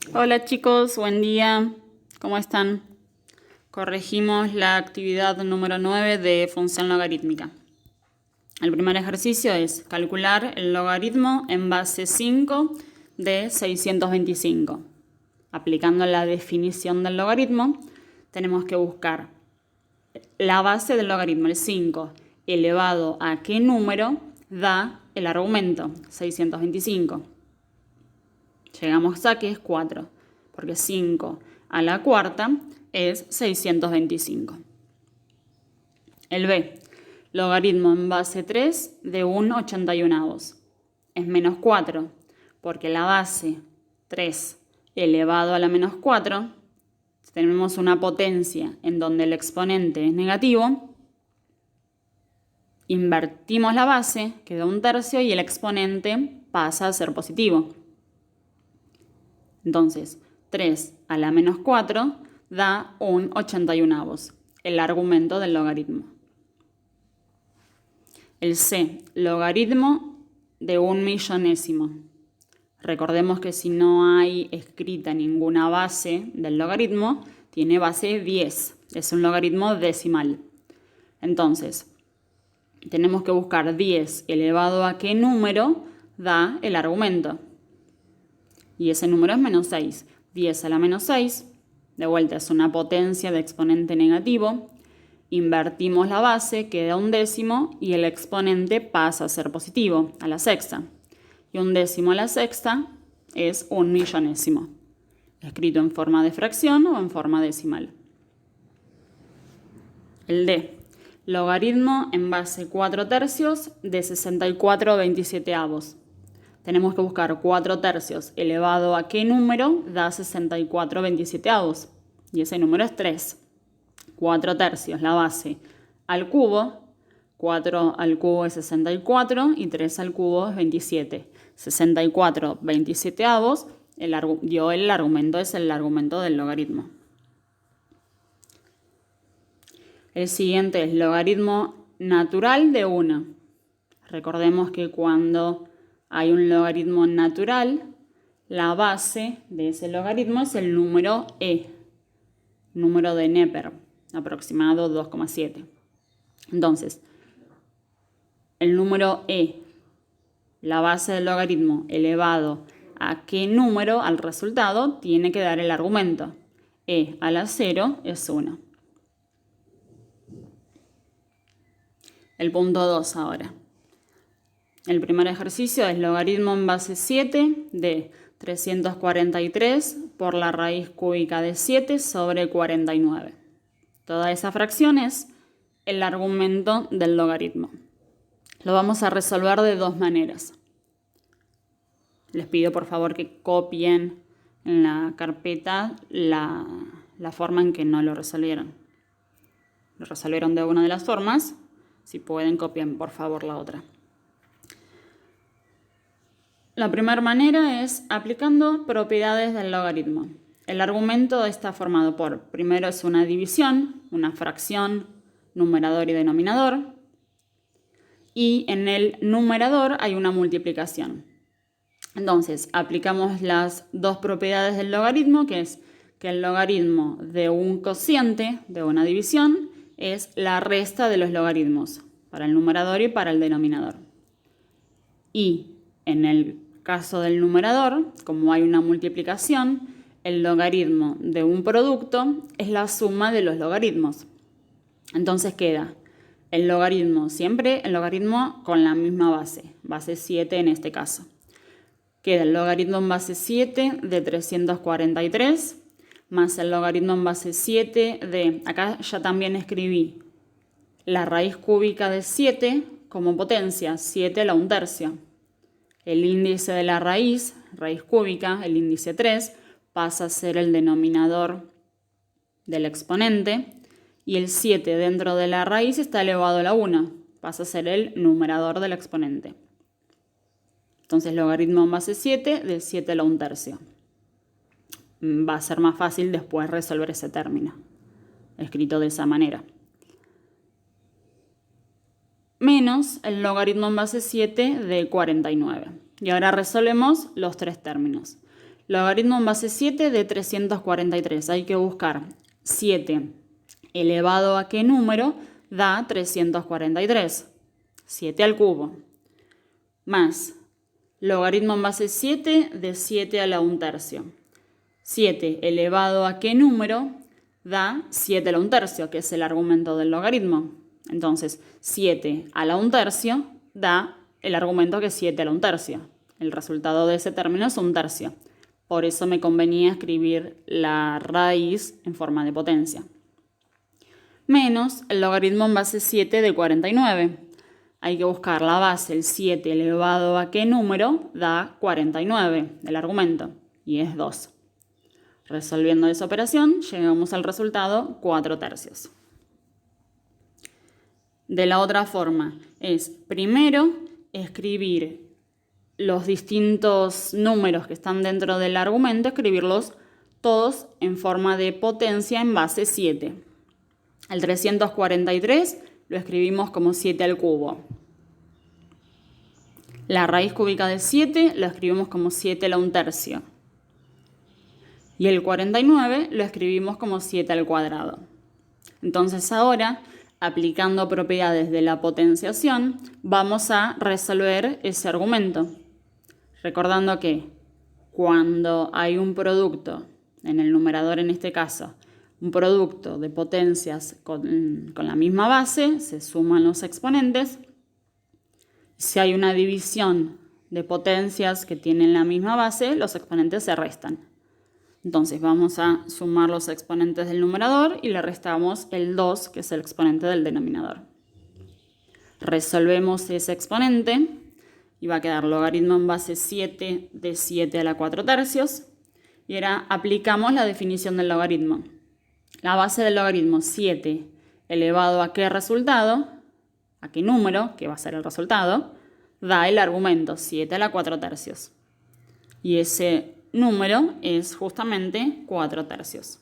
Hola chicos, buen día. ¿Cómo están? Corregimos la actividad número 9 de función logarítmica. El primer ejercicio es calcular el logaritmo en base 5 de 625. Aplicando la definición del logaritmo, tenemos que buscar la base del logaritmo, el 5, elevado a qué número da el argumento, 625. Llegamos a que es 4, porque 5 a la cuarta es 625. El B, logaritmo en base 3 de un 81. Es menos 4, porque la base 3 elevado a la menos 4, tenemos una potencia en donde el exponente es negativo, invertimos la base, queda un tercio y el exponente pasa a ser positivo. Entonces, 3 a la menos 4 da un 81, el argumento del logaritmo. El C, logaritmo de un millonésimo. Recordemos que si no hay escrita ninguna base del logaritmo, tiene base 10. Es un logaritmo decimal. Entonces, tenemos que buscar 10 elevado a qué número da el argumento. Y ese número es menos 6. 10 a la menos 6, de vuelta es una potencia de exponente negativo. Invertimos la base, queda un décimo y el exponente pasa a ser positivo, a la sexta. Y un décimo a la sexta es un millonésimo, escrito en forma de fracción o en forma decimal. El D, logaritmo en base 4 tercios de 64/27. Tenemos que buscar 4 tercios elevado a qué número da 64/27. Y ese número es 3. 4 tercios, la base, al cubo. 4 al cubo es 64 y 3 al cubo es 27. 64/27 el argumento es el argumento del logaritmo. El siguiente es logaritmo natural de 1. Recordemos que cuando hay un logaritmo natural, la base de ese logaritmo es el número e, número de Neper, aproximado 2,7. Entonces, el número e, la base del logaritmo elevado a qué número al resultado, tiene que dar el argumento. E a la 0 es 1. El punto 2 ahora. El primer ejercicio es logaritmo en base 7 de 343 por la raíz cúbica de 7 sobre 49. Toda esa fracción es el argumento del logaritmo. Lo vamos a resolver de dos maneras. Les pido por favor que copien en la carpeta la forma en que no lo resolvieron. Lo resolvieron de una de las formas. Si pueden, copien por favor la otra. La primera manera es aplicando propiedades del logaritmo. El argumento está formado por, primero es una división, una fracción, numerador y denominador. Y en el numerador hay una multiplicación. Entonces, aplicamos las dos propiedades del logaritmo, que es que el logaritmo de un cociente, de una división, es la resta de los logaritmos, para el numerador y para el denominador. Y en el caso del numerador, como hay una multiplicación, el logaritmo de un producto es la suma de los logaritmos. Entonces queda el logaritmo, siempre el logaritmo con la misma base 7 en este caso. Queda el logaritmo en base 7 de 343 más el logaritmo en base 7 de, acá ya también escribí la raíz cúbica de 7 como potencia, 7 a la 1/3. El índice de la raíz cúbica, el índice 3, pasa a ser el denominador del exponente y el 7 dentro de la raíz está elevado a la 1, pasa a ser el numerador del exponente. Entonces, logaritmo en base 7 de 7 a la 1/3. Va a ser más fácil después resolver ese término, escrito de esa manera. Menos el logaritmo en base 7 de 49. Y ahora resolvemos los tres términos. Logaritmo en base 7 de 343. Hay que buscar 7 elevado a qué número da 343. 7 al cubo. Más logaritmo en base 7 de 7 a la 1/3. 7 elevado a qué número da 7 a la 1/3, que es el argumento del logaritmo. Entonces, 7 a la 1/3 da el argumento que es 7 a la 1/3. El resultado de ese término es 1/3. Por eso me convenía escribir la raíz en forma de potencia. Menos el logaritmo en base 7 de 49. Hay que buscar la base, el 7 elevado a qué número da 49, el argumento, y es 2. Resolviendo esa operación, llegamos al resultado 4/3. De la otra forma, es primero escribir los distintos números que están dentro del argumento, escribirlos todos en forma de potencia en base 7. El 343 lo escribimos como 7 al cubo. La raíz cúbica de 7 lo escribimos como 7 a la 1/3. Y el 49 lo escribimos como 7 al cuadrado. Entonces ahora, aplicando propiedades de la potenciación, vamos a resolver ese argumento. Recordando que cuando hay un producto, en el numerador en este caso, un producto de potencias con la misma base, se suman los exponentes. Si hay una división de potencias que tienen la misma base, los exponentes se restan. Entonces vamos a sumar los exponentes del numerador y le restamos el 2, que es el exponente del denominador. Resolvemos ese exponente y va a quedar logaritmo en base 7 de 7 a la 4/3. Y ahora aplicamos la definición del logaritmo. La base del logaritmo 7 elevado a qué resultado, a qué número, que va a ser el resultado, da el argumento 7 a la 4/3. Y ese número es justamente 4/3.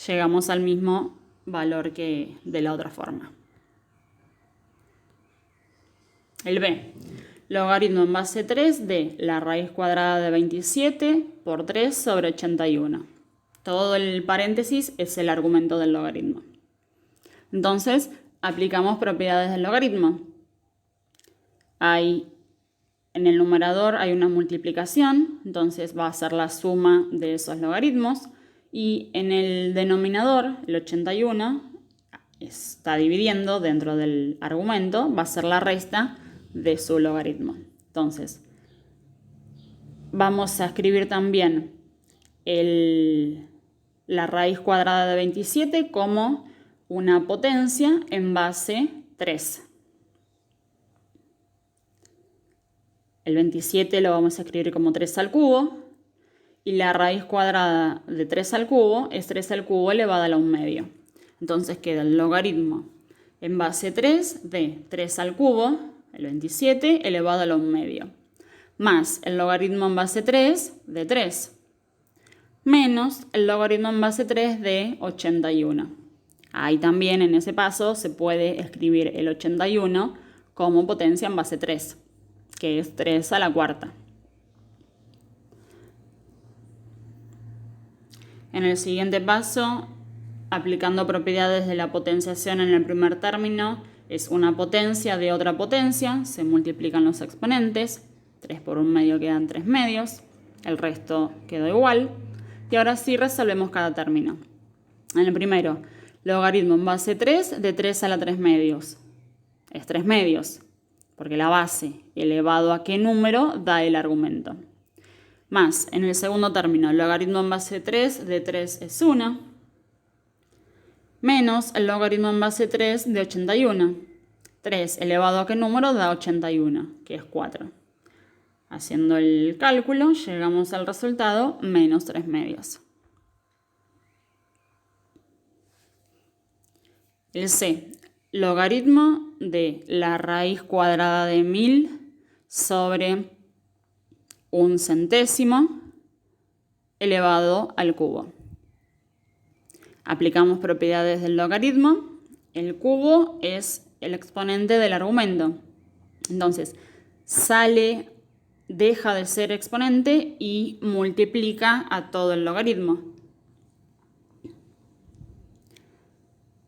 Llegamos al mismo valor que de la otra forma. El B. Logaritmo en base 3 de la raíz cuadrada de 27 por 3 sobre 81. Todo el paréntesis es el argumento del logaritmo. Entonces, aplicamos propiedades del logaritmo. En el numerador hay una multiplicación, entonces va a ser la suma de esos logaritmos. Y en el denominador, el 81, está dividiendo dentro del argumento, va a ser la resta de su logaritmo. Entonces, vamos a escribir también la raíz cuadrada de 27 como una potencia en base 3. El 27 lo vamos a escribir como 3 al cubo y la raíz cuadrada de 3 al cubo es 3 al cubo elevado a la 1/2. Entonces queda el logaritmo en base 3 de 3 al cubo, el 27 elevado a la 1/2, más el logaritmo en base 3 de 3, menos el logaritmo en base 3 de 81. Ahí también en ese paso se puede escribir el 81 como potencia en base 3, que es 3 a la 4. En el siguiente paso, aplicando propiedades de la potenciación en el primer término, es una potencia de otra potencia, se multiplican los exponentes, 3 por 1/2 quedan 3 medios, el resto quedó igual. Y ahora sí resolvemos cada término. En el primero, logaritmo en base 3 de 3 a la 3 medios. Es 3 medios, porque la base elevado a qué número da el argumento. Más, en el segundo término, logaritmo en base 3 de 3 es 1. Menos el logaritmo en base 3 de 81. 3 elevado a qué número da 81, que es 4. Haciendo el cálculo, llegamos al resultado menos 3 medios. El C. Logaritmo de la raíz cuadrada de 1000 sobre 1/100 elevado al cubo. Aplicamos propiedades del logaritmo. El cubo es el exponente del argumento. Entonces, sale deja de ser exponente y multiplica a todo el logaritmo.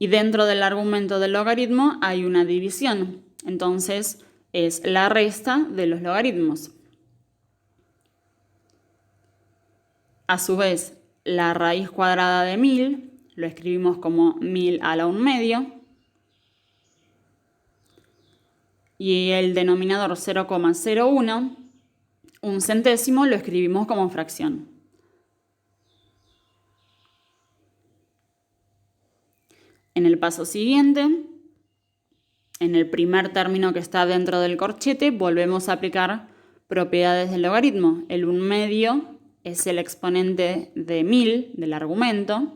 Y dentro del argumento del logaritmo hay una división. Entonces es la resta de los logaritmos. A su vez, la raíz cuadrada de 1000 lo escribimos como 1000 a la 1/2. Y el denominador 0,01, un centésimo, lo escribimos como fracción. En el paso siguiente, en el primer término que está dentro del corchete, volvemos a aplicar propiedades del logaritmo. El 1/2 es el exponente de 1000 del argumento.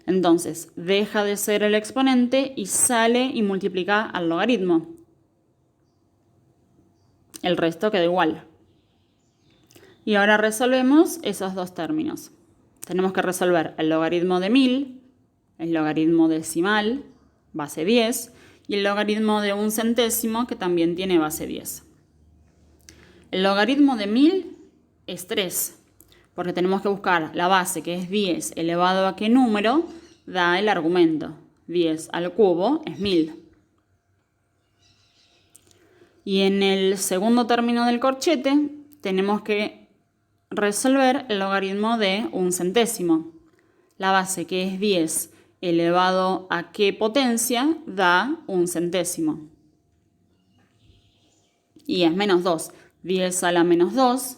Entonces, deja de ser el exponente y sale y multiplica al logaritmo. El resto queda igual. Y ahora resolvemos esos dos términos. Tenemos que resolver el logaritmo de 1000, el logaritmo decimal, base 10, y el logaritmo de un centésimo, que también tiene base 10. El logaritmo de 1000 es 3, porque tenemos que buscar la base, que es 10 elevado a qué número da el argumento. 10 al cubo es 1000. Y en el segundo término del corchete tenemos que resolver el logaritmo de un centésimo. La base, que es 10 elevado a qué potencia, da un centésimo. Y es menos 2. 10 a la menos 2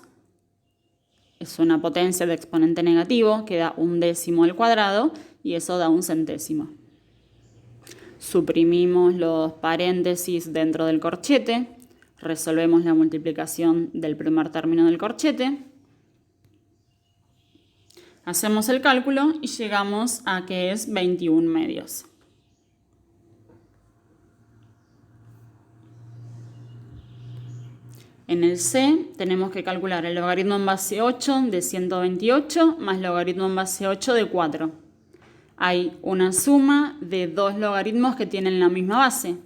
es una potencia de exponente negativo que da un décimo al cuadrado y eso da un centésimo. Suprimimos los paréntesis dentro del corchete, resolvemos la multiplicación del primer término del corchete, hacemos el cálculo y llegamos a que es 21/2. En el C tenemos que calcular el logaritmo en base 8 de 128 más logaritmo en base 8 de 4. Hay una suma de dos logaritmos que tienen la misma base.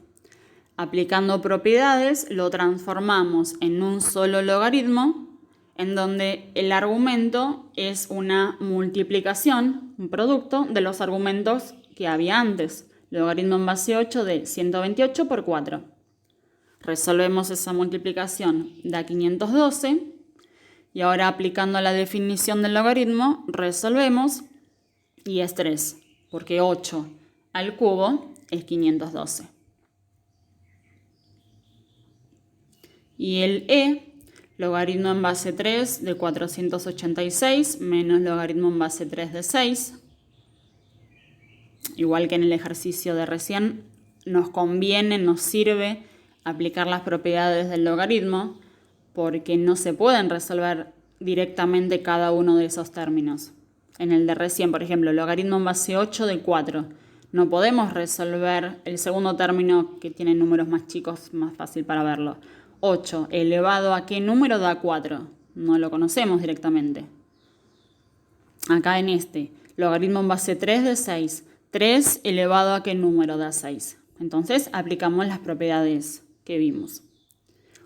Aplicando propiedades lo transformamos en un solo logaritmo, en donde el argumento es una multiplicación, un producto de los argumentos que había antes. Logaritmo en base 8 de 128 por 4. Resolvemos esa multiplicación, da 512. Y ahora aplicando la definición del logaritmo, resolvemos y es 3, porque 8 al cubo es 512. Y el E, logaritmo en base 3 de 486 menos logaritmo en base 3 de 6. Igual que en el ejercicio de recién, nos conviene, nos sirve aplicar las propiedades del logaritmo porque no se pueden resolver directamente cada uno de esos términos. En el de recién, por ejemplo, logaritmo en base 8 de 4. No podemos resolver el segundo término que tiene números más chicos, más fácil para verlo. 8 elevado a qué número da 4. No lo conocemos directamente. Acá en este, logaritmo en base 3 de 6. 3 elevado a qué número da 6. Entonces aplicamos las propiedades que vimos.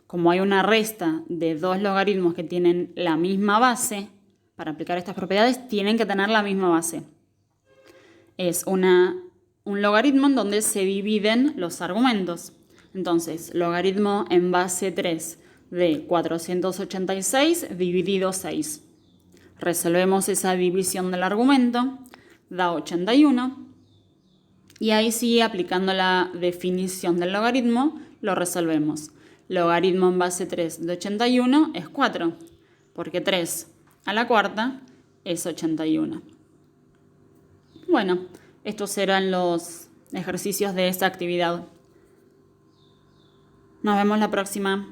Como hay una resta de dos logaritmos que tienen la misma base, para aplicar estas propiedades tienen que tener la misma base. Es un logaritmo en donde se dividen los argumentos. Entonces, logaritmo en base 3 de 486 dividido 6. Resolvemos esa división del argumento, da 81. Y ahí sí, aplicando la definición del logaritmo, lo resolvemos. Logaritmo en base 3 de 81 es 4, porque 3 a la cuarta es 81. Bueno, estos serán los ejercicios de esta actividad. Nos vemos la próxima.